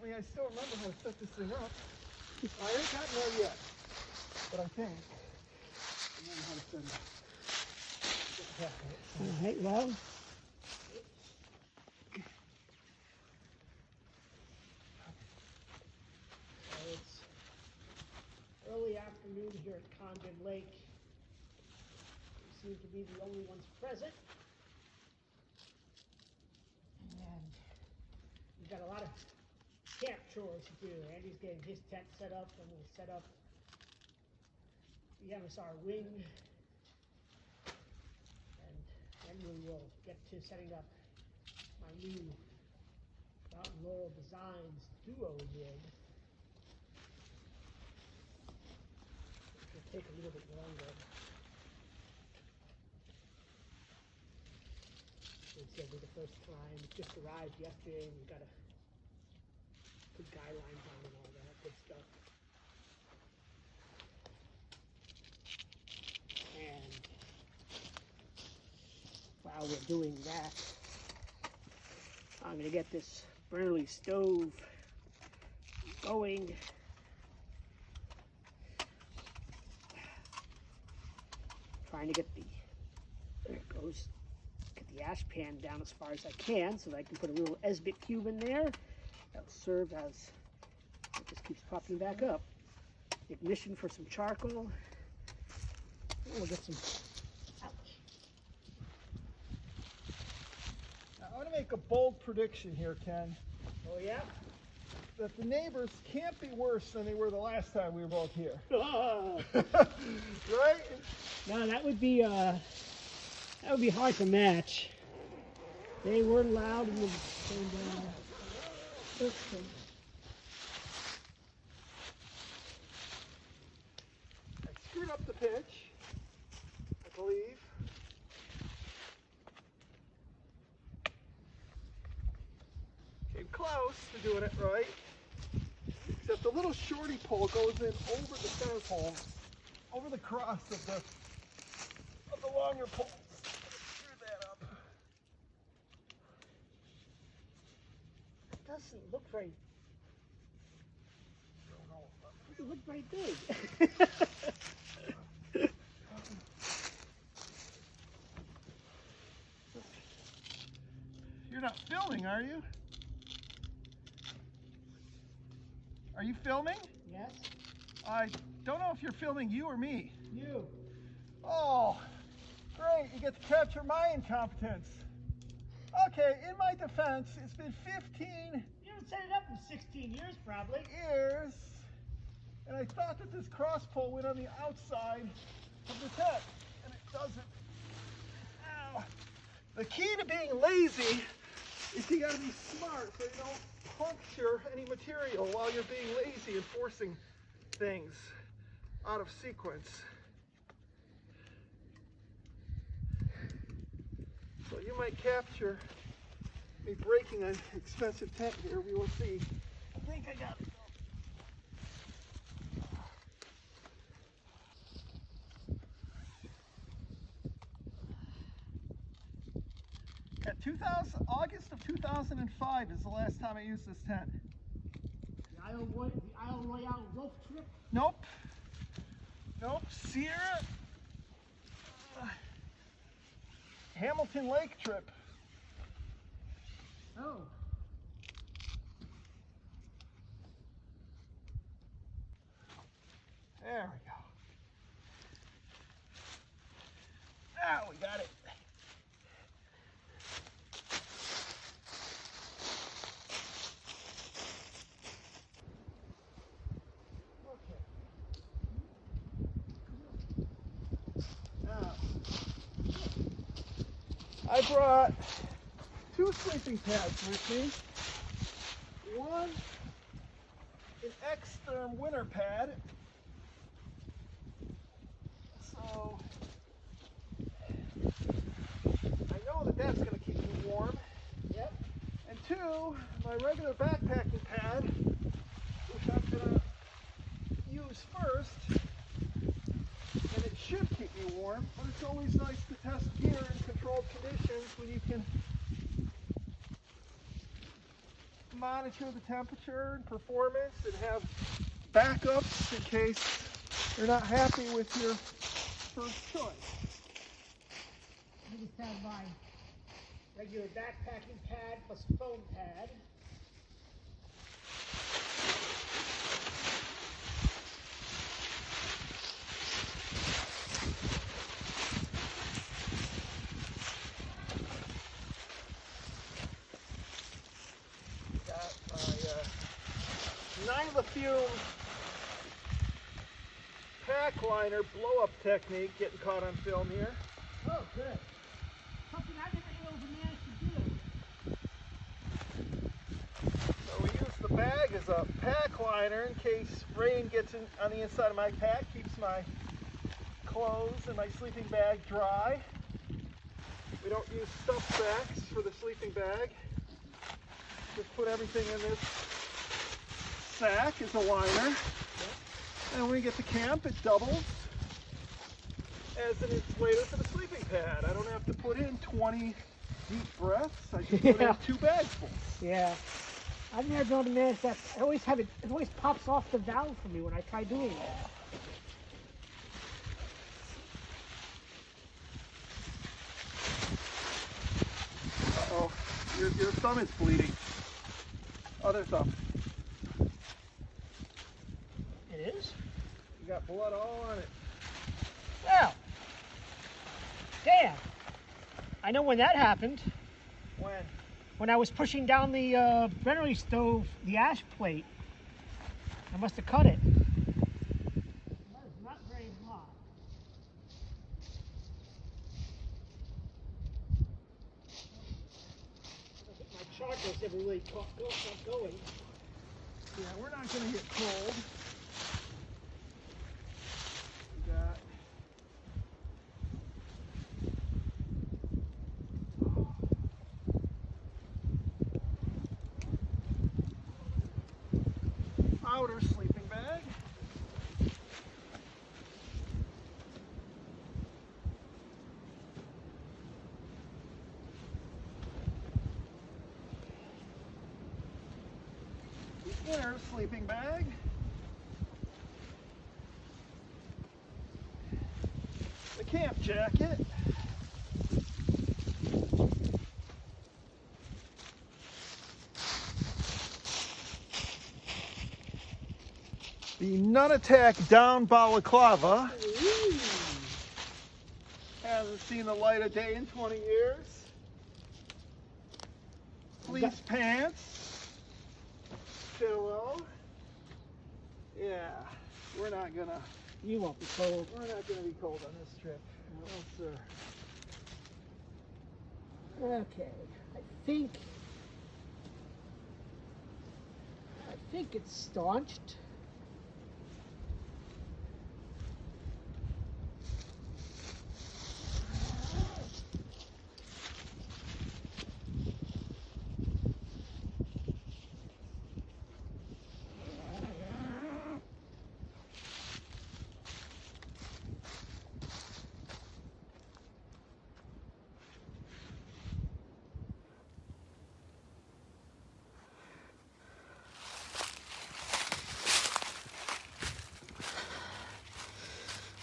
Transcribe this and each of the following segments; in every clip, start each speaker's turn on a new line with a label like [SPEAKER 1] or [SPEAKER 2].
[SPEAKER 1] apparently I still remember how to set this thing up. I ain't gotten there yet, but I think I remember how to set it up.
[SPEAKER 2] All right, well, it's early afternoon here at Condon Lake. We seem to be the only ones present. And we've got a lot of camp chores to do. Andy's getting his tent set up, and we'll set up the MSR wing. And then we will get to setting up my new Mountain Laurel Designs duo rig. Which will take a little bit longer. It's going to be the first time. It just arrived yesterday, and we've got to put guidelines on and all that good stuff. And while we're doing that, I'm going to get this Burnley stove going. Trying to get the, there it goes, get the ash pan down as far as I can so that I can put a little Esbit cube in there. That'll serve as, it just keeps popping back up. Ignition for some charcoal. We'll get some, ouch.
[SPEAKER 1] Now, I want to make a bold prediction here, Ken.
[SPEAKER 2] Oh yeah?
[SPEAKER 1] That the neighbors can't be worse than they were the last time we were both here. Right?
[SPEAKER 2] No, that would be hard to match. They were loud and
[SPEAKER 1] I screwed up the pitch, I believe. Came close to doing it right. Except the little shorty pole goes in over the center pole, over the cross of the longer poles. Screw that up.
[SPEAKER 2] it doesn't look very, doesn't look very big.
[SPEAKER 1] You're not filming, are you? Are you filming?
[SPEAKER 2] Yes?
[SPEAKER 1] I don't know if you're filming you or me.
[SPEAKER 2] You.
[SPEAKER 1] Oh, great. You get to capture my incompetence. Okay, in my defense, it's been 15
[SPEAKER 2] You haven't set it up in 16 years, probably.
[SPEAKER 1] years, and I thought that this cross pole went on the outside of the tent, and it doesn't. Ow. The key to being lazy is you gotta be smart so you don't puncture any material while you're being lazy and forcing things out of sequence. So you might capture me breaking an expensive tent here. We will see. I think I got it. At August of 2005 is the last time I used this tent.
[SPEAKER 2] The Isle Royale rope trip?
[SPEAKER 1] Nope. Nope. Sierra Hamilton Lake trip.
[SPEAKER 2] Oh.
[SPEAKER 1] There we go. Now we got it. I brought 2 sleeping pads with me. One, an X-Therm winter pad. So I know that that's going to keep me warm.
[SPEAKER 2] Yep.
[SPEAKER 1] And 2, my regular backpacking pad, which I'm going to use first. And it should keep me warm, but it's always nice to test gear in controlled conditions when you can monitor the temperature and performance and have backups in case you're not happy with your first choice.
[SPEAKER 2] I just have my regular backpacking pad plus foam pad.
[SPEAKER 1] Got my Nyla Fume pack liner blow-up technique getting caught on film here.
[SPEAKER 2] Oh, good. Something I never managed to do.
[SPEAKER 1] So we use the bag as a pack liner in case rain gets in on the inside of my pack, keeps my clothes and my sleeping bag dry. We don't use stuff sacks for the sleeping bag. Just put everything in this sack as a liner. And when we get to camp, it doubles as an insulator for the sleeping pad. I don't have to put in 20 deep breaths. I just put in 2 bagsfuls.
[SPEAKER 2] Yeah. I've never been able to manage that. I always have it always pops off the valve for me when I try doing that.
[SPEAKER 1] Uh-oh, your thumb is bleeding. Other thumb.
[SPEAKER 2] It is?
[SPEAKER 1] You got blood all on it.
[SPEAKER 2] Well, damn. I know when that happened.
[SPEAKER 1] When?
[SPEAKER 2] When I was pushing down the Brennery stove, the ash plate. I must have cut it. That is not very hot. My charcoal's never really got going.
[SPEAKER 1] Yeah, we're not going to get cold. We got outer sleeping bag. The inner sleeping bag. The camp jacket. The Nunatak down balaclava.
[SPEAKER 2] Ooh.
[SPEAKER 1] Hasn't seen the light of day in 20 years. Fleece pants. Pillow. Yeah, we're not gonna.
[SPEAKER 2] You won't be cold.
[SPEAKER 1] We're not gonna be cold on this trip. No, sir.
[SPEAKER 2] Okay, I think it's staunched.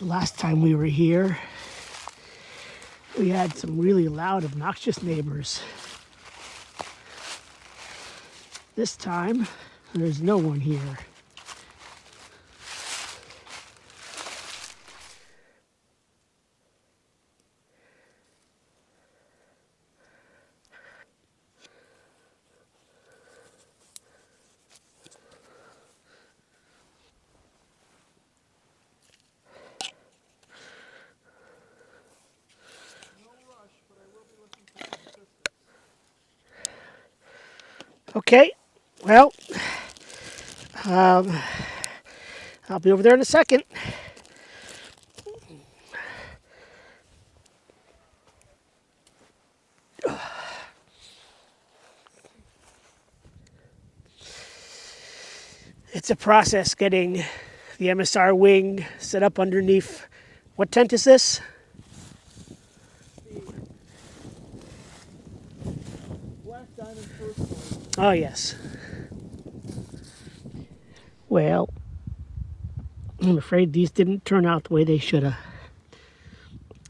[SPEAKER 2] The last time we were here, we had some really loud, obnoxious neighbors. This time, there's no one here. Okay, well, I'll be over there in a second. It's a process getting the MSR wing set up underneath. What tent is this?
[SPEAKER 1] Black Diamond First One.
[SPEAKER 2] Oh, yes. Well, I'm afraid these didn't turn out the way they should have.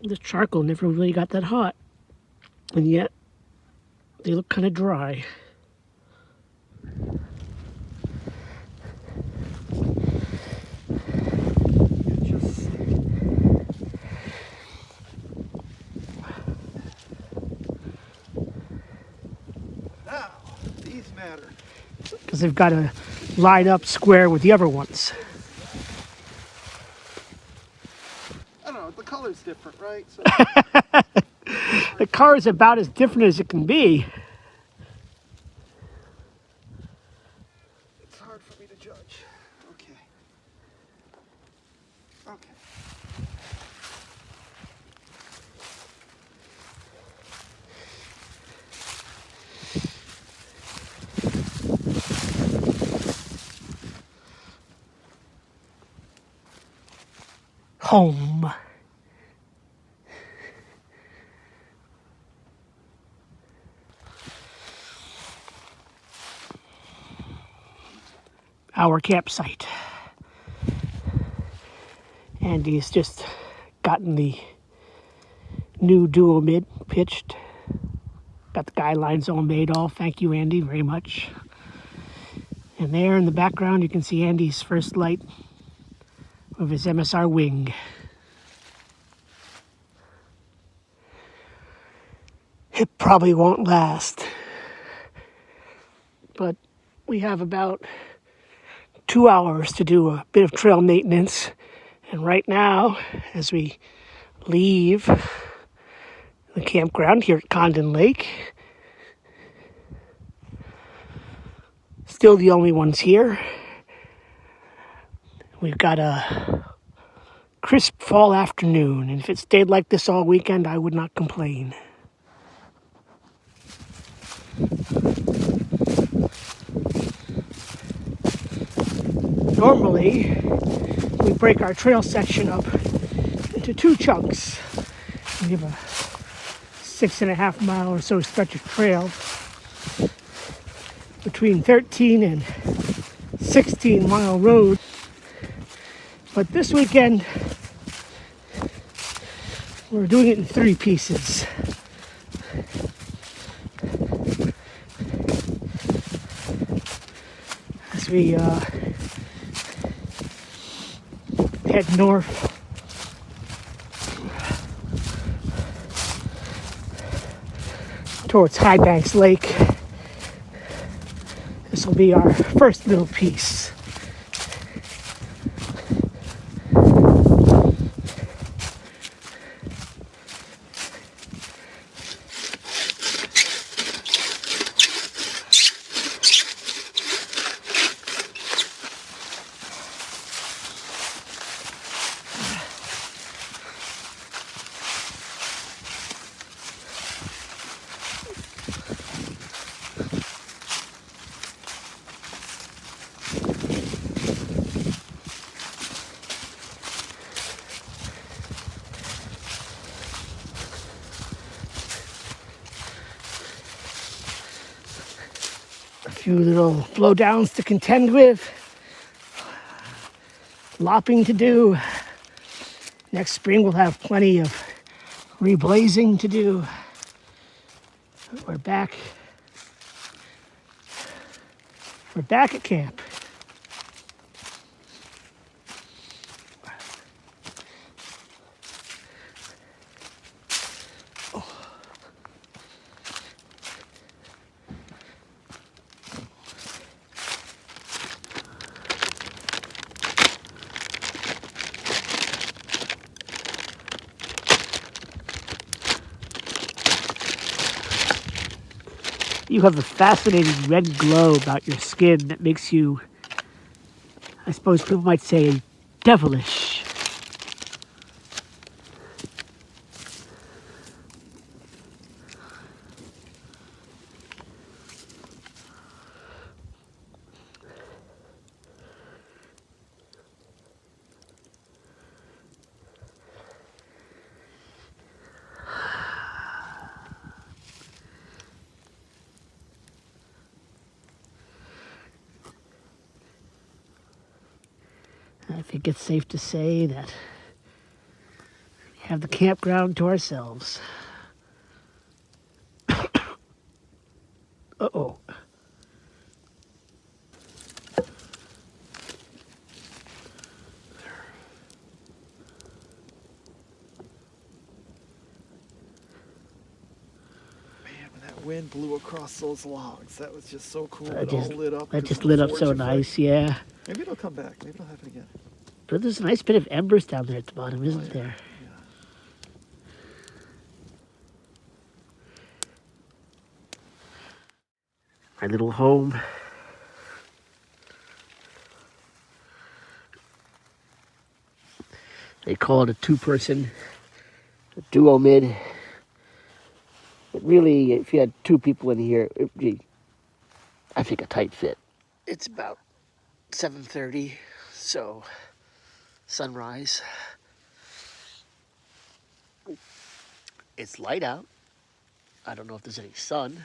[SPEAKER 2] The charcoal never really got that hot, and yet they look kind of dry.
[SPEAKER 1] Now, these matter.
[SPEAKER 2] Because they've got to line up square with the other ones.
[SPEAKER 1] I don't know, the color's different, right? So
[SPEAKER 2] The car is about as different as it can be.
[SPEAKER 1] it's hard for me to judge. Okay. Okay.
[SPEAKER 2] Home. Our campsite. Andy's just gotten the new duo mid pitched. Got the guidelines all made all. Thank you, Andy, very much. And there in the background, you can see Andy's first light of his MSR wing. It probably won't last, but we have about 2 hours to do a bit of trail maintenance. And right now, as we leave the campground here at Condon Lake, still the only ones here. We've got a crisp fall afternoon, and if it stayed like this all weekend, I would not complain. Normally, we break our trail section up into 2 chunks. We have a 6.5 mile or so stretch of trail between 13 and 16 mile road. But this weekend, we're doing it in 3 pieces. As we head north towards High Banks Lake. This will be our first little piece. A few little blowdowns to contend with. Lopping to do. Next spring we'll have plenty of reblazing to do. We're back. We're back at camp. You have a fascinating red glow about your skin that makes you, I suppose people might say, devilish. I think it's safe to say that we have the campground to ourselves. Uh-oh.
[SPEAKER 1] That wind blew across those logs. That was just so cool.
[SPEAKER 2] That
[SPEAKER 1] It all lit up.
[SPEAKER 2] That
[SPEAKER 1] 'cause
[SPEAKER 2] just
[SPEAKER 1] of the
[SPEAKER 2] lit up so
[SPEAKER 1] forging light.
[SPEAKER 2] nice, yeah.
[SPEAKER 1] Maybe it'll come back. Maybe it'll happen again.
[SPEAKER 2] But there's a nice bit of embers down there at the bottom, isn't there?
[SPEAKER 1] Yeah.
[SPEAKER 2] My little home. They call it a two-person duo mid. But really, if you had two people in here, it'd be, I think, a tight fit. It's about 7:30, so sunrise. It's light out. I don't know if there's any sun.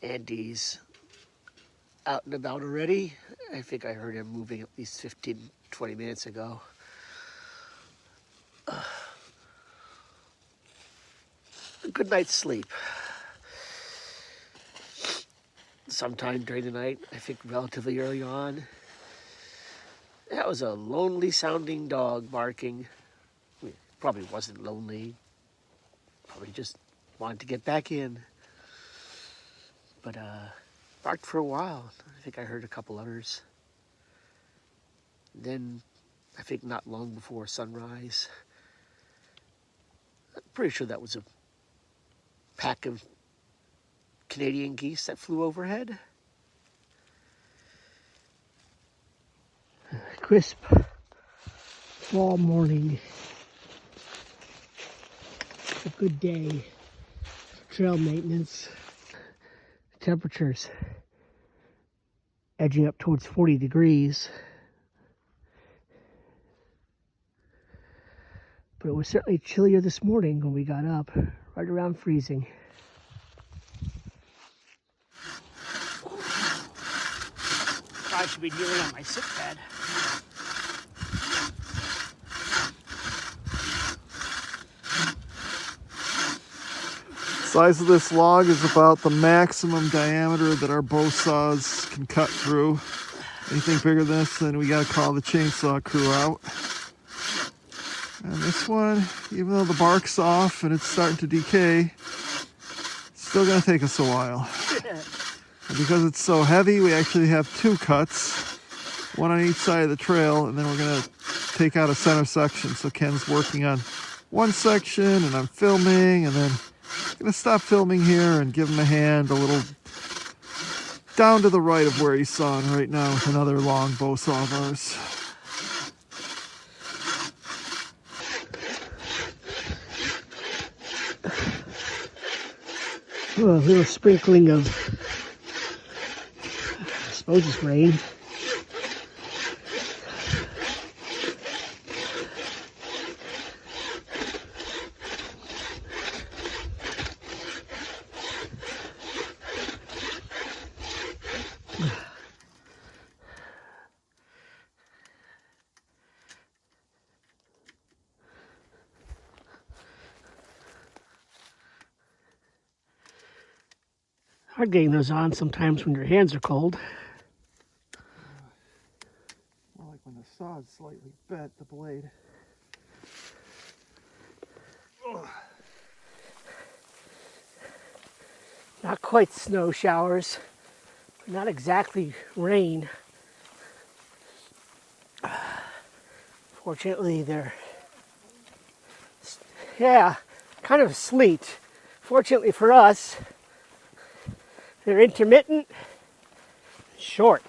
[SPEAKER 2] Andy's out and about already. I think I heard him moving at least 15, 20 minutes ago. A good night's sleep. Sometime during the night, I think relatively early on, that was a lonely sounding dog barking. I mean, probably wasn't lonely. Probably just wanted to get back in. But barked for a while. I think I heard a couple others. Then, I think not long before sunrise, I'm pretty sure that was a pack of Canadian geese that flew overhead. Crisp fall morning. A good day for trail maintenance. Temperatures edging up towards 40 degrees. But it was certainly chillier this morning when we got up, right around freezing. I should be kneeling on my sick bed.
[SPEAKER 1] Size of this log is about the maximum diameter that our bow saws can cut through. Anything bigger than this, then we gotta call the chainsaw crew out. And this one, even though the bark's off and it's starting to decay, it's still gonna take us a while. And because it's so heavy, we actually have two cuts, one on each side of the trail, and then we're gonna take out a center section. So Ken's working on one section and I'm filming, and then I'm gonna stop filming here and give him a hand a little down to the right of where he's sawing right now with another long bow saw of ours.
[SPEAKER 2] Oh, a little sprinkling of, I suppose it's rain. Hard getting those on sometimes when your hands are cold.
[SPEAKER 1] More like when the saw is slightly bent, the blade. Ugh.
[SPEAKER 2] Not quite snow showers, but not exactly rain. Fortunately, they're, yeah, kind of sleet. Fortunately for us, they're intermittent, short.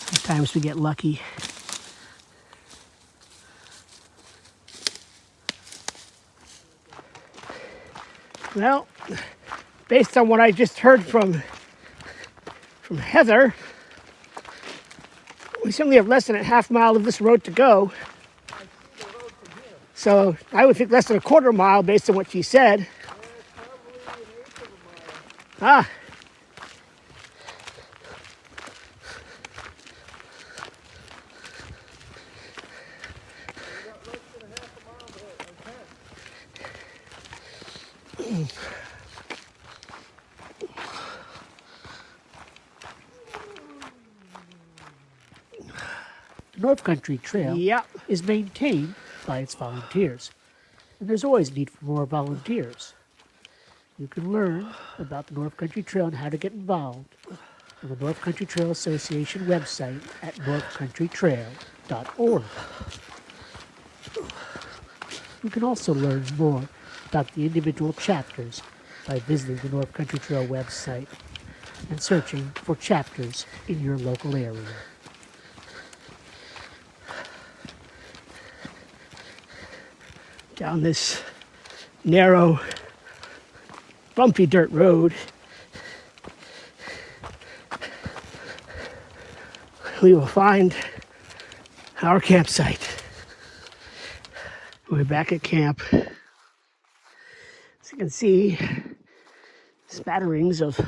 [SPEAKER 2] Sometimes we get lucky. Well, based on what I just heard from Heather, We certainly have less than a half mile of this road to go. So I would think less than a quarter mile based on what she said.
[SPEAKER 1] Probably an eighth of a mile.
[SPEAKER 2] Ah,
[SPEAKER 1] We got less than a half a mile to our tent.
[SPEAKER 3] The North Country Trail
[SPEAKER 2] yeah.
[SPEAKER 3] is maintained by its volunteers, and there's always need for more volunteers. You can learn about the North Country Trail and how to get involved on the North Country Trail Association website at northcountrytrail.org. You can also learn more about the individual chapters by visiting the North Country Trail website and searching for chapters in your local area.
[SPEAKER 2] Down this narrow, bumpy dirt road, we will find our campsite. We're back at camp. As you can see, spatterings of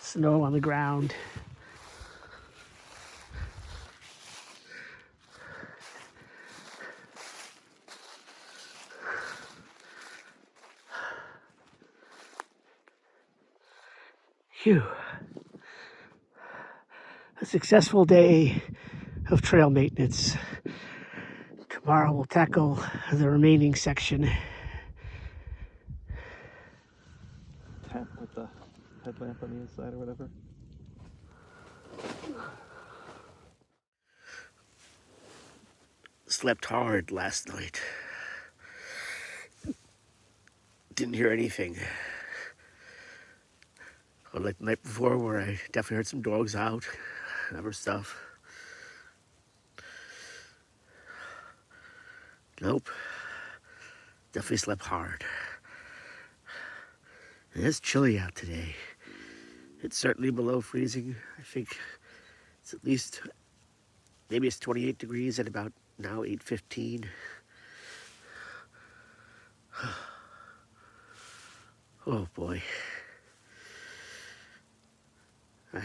[SPEAKER 2] snow on the ground. Phew. A successful day of trail maintenance. Tomorrow we'll tackle the remaining section.
[SPEAKER 1] Tent with the headlamp on the inside or whatever.
[SPEAKER 2] Slept hard last night. Didn't hear anything. Unlike the night before where I definitely heard some dogs out and other stuff. Nope. Definitely slept hard. It is chilly out today. It's certainly below freezing. I think it's at least, maybe it's 28 degrees at about now 8:15. Oh boy. I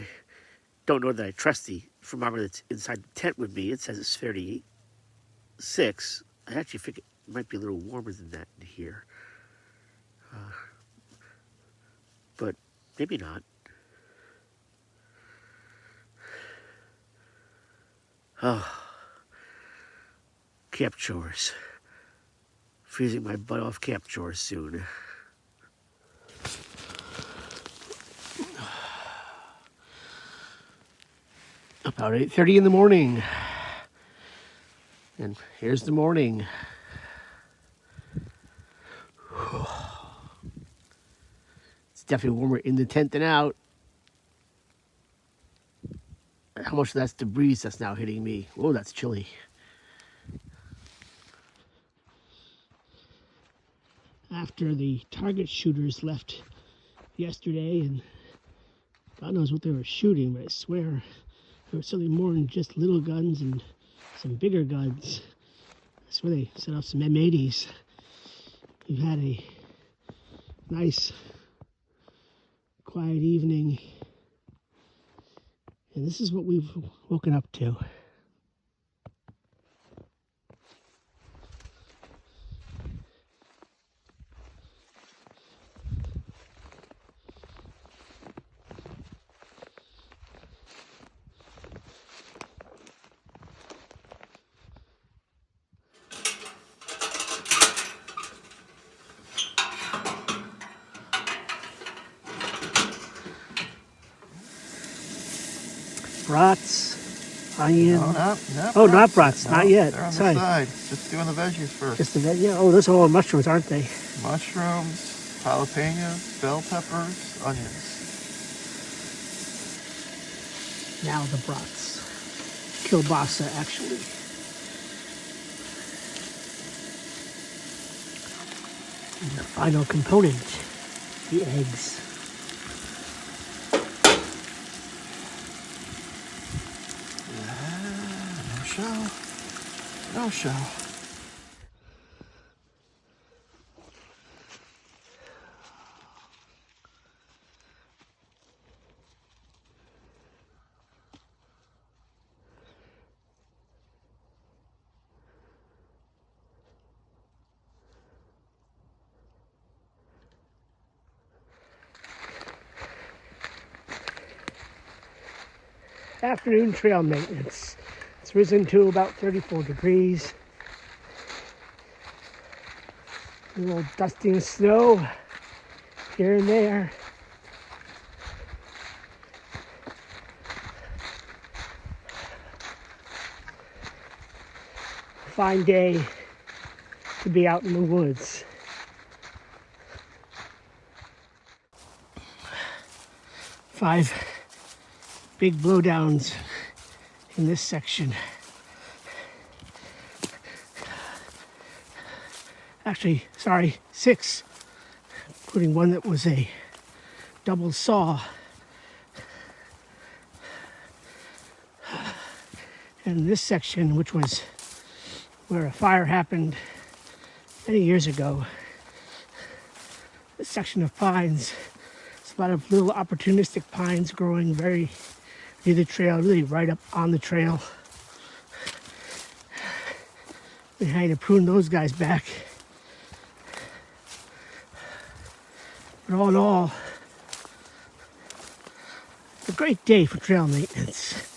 [SPEAKER 2] don't know that I trust the thermometer that's inside the tent with me. It says it's 36. I actually think it might be a little warmer than that in here. But maybe not. Oh, camp chores. Freezing my butt off camp chores soon. About 8:30 in the morning. And here's the morning. It's definitely warmer in the tent than out. How much of that's the breeze that's now hitting me? Whoa, that's chilly. After the target shooters left yesterday, and God knows what they were shooting, but I swear there was certainly more than just little guns and some bigger guns. I swear they set off some M80s. We've had a nice, quiet evening. And this is what we've woken up to. Brats, onion.
[SPEAKER 1] No, not
[SPEAKER 2] Oh, not brats,
[SPEAKER 1] No,
[SPEAKER 2] not yet.
[SPEAKER 1] They're on
[SPEAKER 2] Sorry.
[SPEAKER 1] the side. Just doing the veggies first.
[SPEAKER 2] Just the veg. Yeah. Oh, those are all mushrooms, aren't they?
[SPEAKER 1] Mushrooms, jalapenos, bell peppers, onions.
[SPEAKER 2] Now the brats. Kielbasa, actually. And the final component, the eggs.
[SPEAKER 1] show. No show.
[SPEAKER 2] Afternoon trail maintenance. It's risen to about 34 degrees. A little dusting of snow here and there. Fine day to be out in the woods. Five big blowdowns in this section. Actually, sorry, 6, including one that was a double saw. And this section, which was where a fire happened many years ago, this section of pines, it's a lot of little opportunistic pines growing very near the trail, really right up on the trail. We had to prune those guys back. But all in all, it's a great day for trail maintenance.